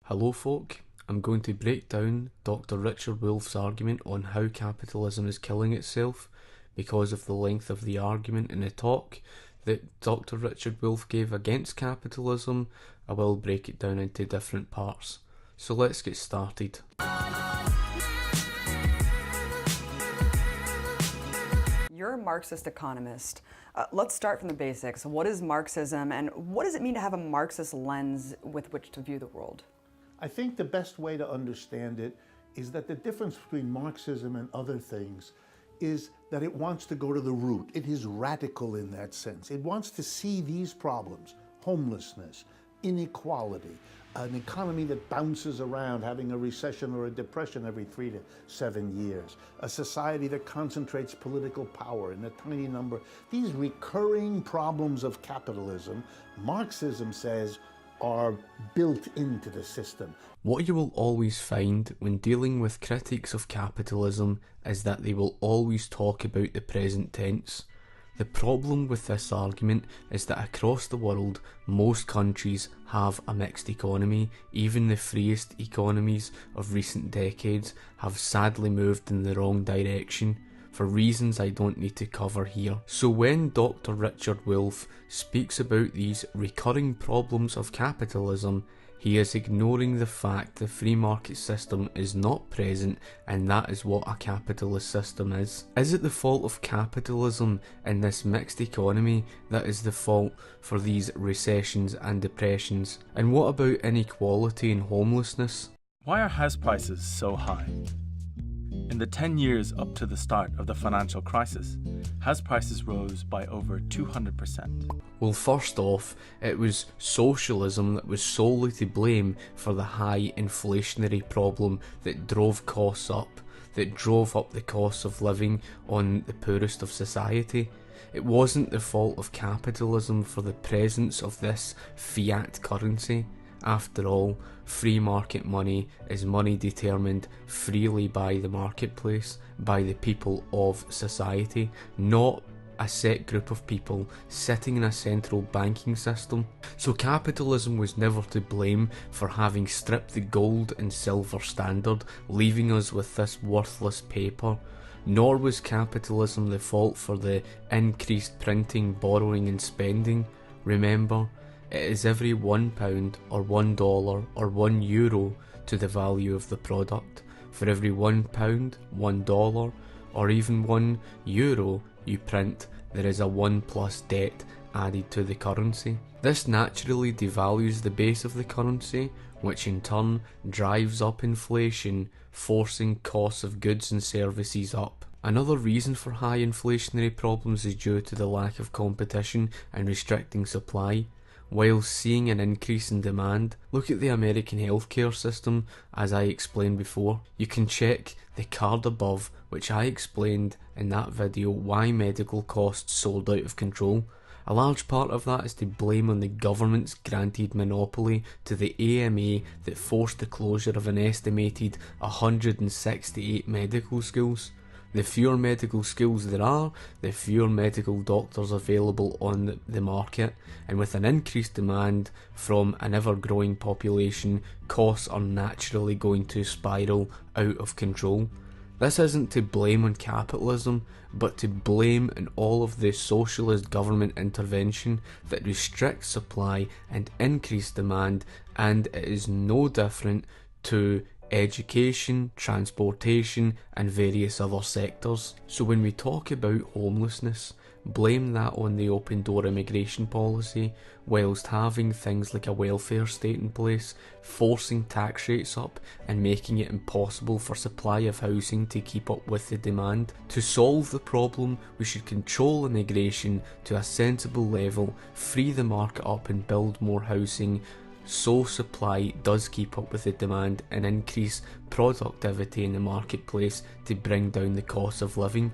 Hello folk, I'm going to break down Dr. Richard Wolff's argument on how capitalism is killing itself. Because of the length of the argument in the talk that Dr. Richard Wolff gave against capitalism, I will break it down into different parts. So let's get started. You're a Marxist economist. Let's start from the basics. What is Marxism, and what does it mean to have a Marxist lens with which to view the world? I think the best way to understand it is that the difference between Marxism and other things is that it wants to go to the root. It is radical in that sense. It wants to see these problems: homelessness, inequality, an economy that bounces around, having a recession or a depression every 3 to 7 years, a society that concentrates political power in a tiny number. These recurring problems of capitalism, Marxism says, are built into the system. What you will always find when dealing with critics of capitalism is that they will always talk about the present tense. The problem with this argument is that across the world, most countries have a mixed economy. Even the freest economies of recent decades have sadly moved in the wrong direction, for reasons I don't need to cover here. So when Dr. Richard Wolff speaks about these recurring problems of capitalism, he is ignoring the fact the free market system is not present, and that is what a capitalist system is. Is it the fault of capitalism in this mixed economy that is the fault for these recessions and depressions? And what about inequality and homelessness? Why are house prices so high? In the 10 years up to the start of the financial crisis, house prices rose by over 200%. Well, first off, it was socialism that was solely to blame for the high inflationary problem that drove costs up, that drove up the costs of living on the poorest of society. It wasn't the fault of capitalism for the presence of this fiat currency. After all, free market money is money determined freely by the marketplace, by the people of society, not a set group of people sitting in a central banking system. So capitalism was never to blame for having stripped the gold and silver standard, leaving us with this worthless paper. Nor was capitalism the fault for the increased printing, borrowing and spending. Remember, it is every £1 or $1 or €1 to the value of the product. For every £1, $1 or even €1 you print, there is a 1 plus debt added to the currency. This naturally devalues the base of the currency, which in turn drives up inflation, forcing costs of goods and services up. Another reason for high inflationary problems is due to the lack of competition and restricting supply. While seeing an increase in demand, look at the American healthcare system as I explained before. You can check the card above, which I explained in that video why medical costs sold out of control. A large part of that is to blame on the government's granted monopoly to the AMA that forced the closure of an estimated 168 medical schools. The fewer medical schools there are, the fewer medical doctors available on the market, and with an increased demand from an ever-growing population, costs are naturally going to spiral out of control. This isn't to blame on capitalism, but to blame on all of the socialist government intervention that restricts supply and increase demand, and it is no different to education, transportation and various other sectors. So when we talk about homelessness, blame that on the open door immigration policy, whilst having things like a welfare state in place, forcing tax rates up and making it impossible for supply of housing to keep up with the demand. To solve the problem, we should control immigration to a sensible level, free the market up and build more housing, so supply does keep up with the demand, and increase productivity in the marketplace to bring down the cost of living.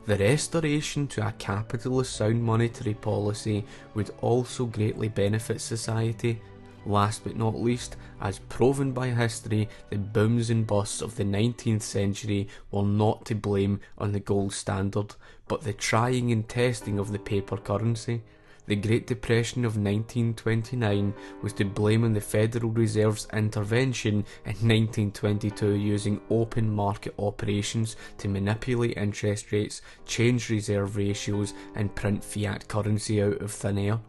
The restoration to a capitalist sound monetary policy would also greatly benefit society. Last but not least, as proven by history, the booms and busts of the 19th century were not to blame on the gold standard, but the trying and testing of the paper currency. The Great Depression of 1929 was to blame on the Federal Reserve's intervention in 1922 using open market operations to manipulate interest rates, change reserve ratios and print fiat currency out of thin air,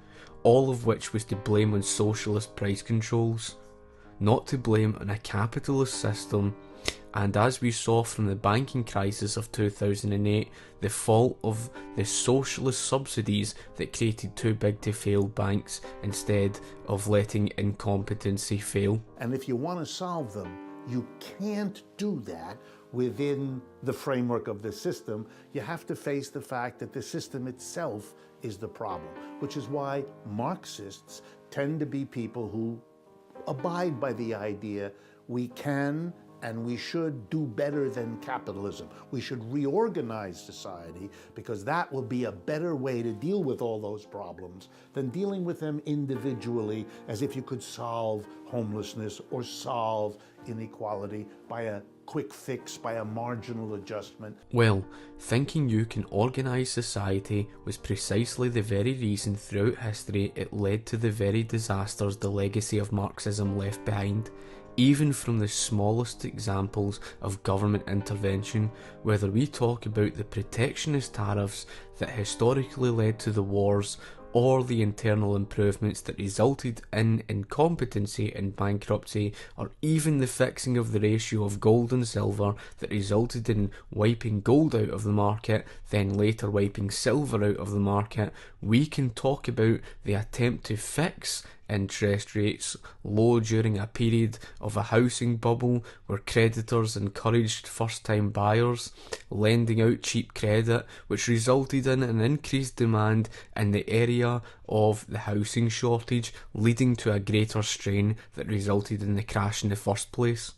all of which was to blame on socialist price controls, not to blame on a capitalist system. And as we saw from the banking crisis of 2008, the fault of the socialist subsidies that created too big to fail banks instead of letting incompetency fail. And if you want to solve them, you can't do that within the framework of the system. You have to face the fact that the system itself is the problem, which is why Marxists tend to be people who abide by the idea we can and we should do better than capitalism. We should reorganize society because that will be a better way to deal with all those problems than dealing with them individually as if you could solve homelessness or solve inequality by a quick fix, by a marginal adjustment. Well, thinking you can organise society was precisely the very reason throughout history it led to the very disasters the legacy of Marxism left behind. Even from the smallest examples of government intervention, whether we talk about the protectionist tariffs that historically led to the wars, or the internal improvements that resulted in incompetency and bankruptcy, or even the fixing of the ratio of gold and silver that resulted in wiping gold out of the market, then later wiping silver out of the market, we can talk about the attempt to fix interest rates low during a period of a housing bubble where creditors encouraged first-time buyers, lending out cheap credit, which resulted in an increased demand in the area of the housing shortage, leading to a greater strain that resulted in the crash in the first place.